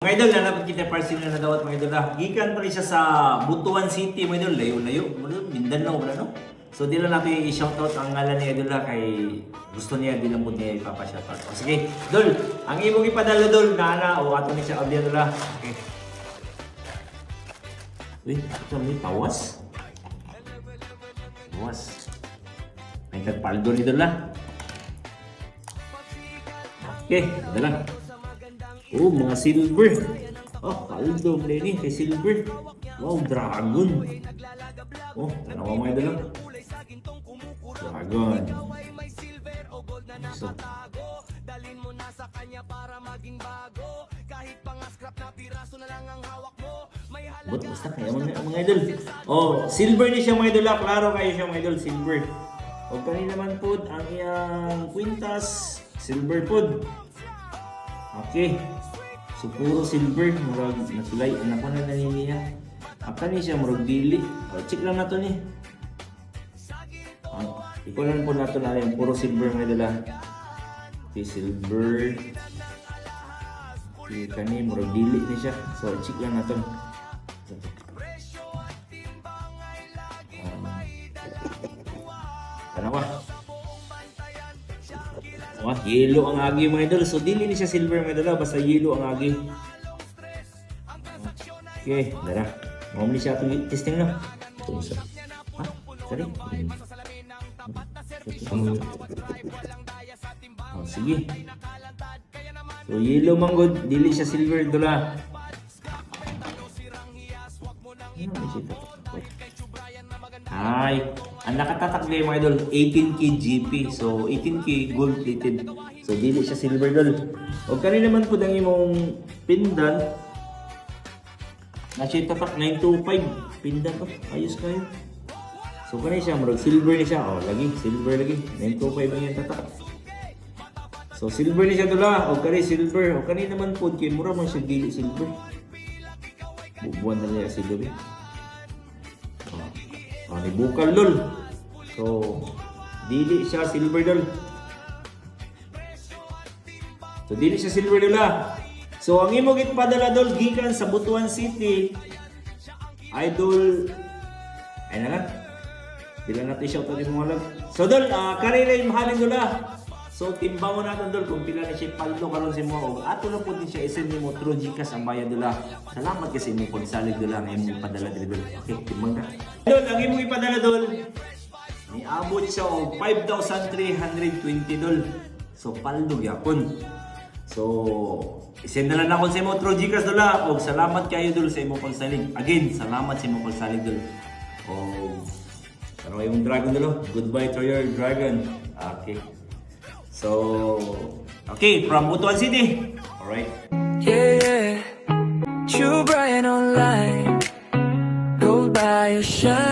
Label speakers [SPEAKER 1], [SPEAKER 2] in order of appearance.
[SPEAKER 1] Mga idol, nanapag kita parcel na nadawat mga idol ha. Gikan pa rin siya sa Butuan City mga idol. Layo-layo. Mindanao wala no? So di lang natin i-shoutout ang ngalan ni idol ha. Kay gusto niya, di lang po niya ipapashoutout. O sige, Dol, ang imong ipadala Dol, naana o ato ni siya audio Dol ha. Okay. Uy, ito may tawas. Tawas. May nagpaldo ni Dol ha. Okay, ito lang. Oh, mga silver. Oh, paldo ni kay silver. Wow, dragon. Oh, tanawa mo ito lang. Dragon. So, dalin mo na sa kanya para maging bago. Kahit pang scrap na piraso na lang ang hawak mo. May halaga. Basta kaya mga idol. Oh, silver ni siya mga idol. Klaro kayo siya mga idol, silver. O kanina naman po ang iyang kwintas, silver po. Okay. So puro silver, murag nasulay, anak ko na naniniya. Aka ni siya, murag dili. Check lang nato ni. Ikaw lang po nato na rin, puro silver mga dala. Okay, silver. Okay, kani, murag dili ni siya. So check lang nato. Ano ba? Oh, yellow ang agi mga idol. So dili ni siya silver mga idol, basta yellow ang agi. Okay, dara. Mau ni siya atong testing na. Ito isa. Ha? Sorry. Oh, sige. So yellow manggod, dili siya silver idol ha. Ay, ang nakatatak na mga idol, 18K GP. So, 18K gold plated. So, dili siya silver idol. O kanina naman po ang imong pindan. Nasa tatak 925. Pindan to. Ayos kayo. So, kanina siya, marag silver ni siya. O, lagi, silver lagi. 925 ang yung tatak. So, silver ni siya dola. O, kanina silver. O, kanina naman po, kaya mura man siya dili silver. Bubuan na niya silver. Ni bukal lol. So, dili siya silver dol. So, dili siya silver dol ha. So, ang imo gitpadala dol gikan sa Butuan City. Idol. Ay na lang. Dila natin shoutout yung mga lag. So, dol, karira yung mahalin dol ha. So, timbangon natin dol kung pila na siya paldo karon sa mo. Ato lang po din siya isend nimo through GCash ang bayad dol ha. Salamat kasi mo pagsalig dol ang imong ipadala diri dol. Okay, timbang ka. Dol, ang imong ipadala dol. Niabot siya og 5,320 dol. So, paldo gyapon. So, isend na lang ako sa imo through GCash dol ha. Og salamat kayo dol sa imong pagsalig. Again, salamat sa imong pagsalig dol. Oh, ano yung dragon dol? Goodbye to your dragon. Okay. So, okay, from Butuan City. Alright.
[SPEAKER 2] Yeah, True Brian online. Go buy a shot.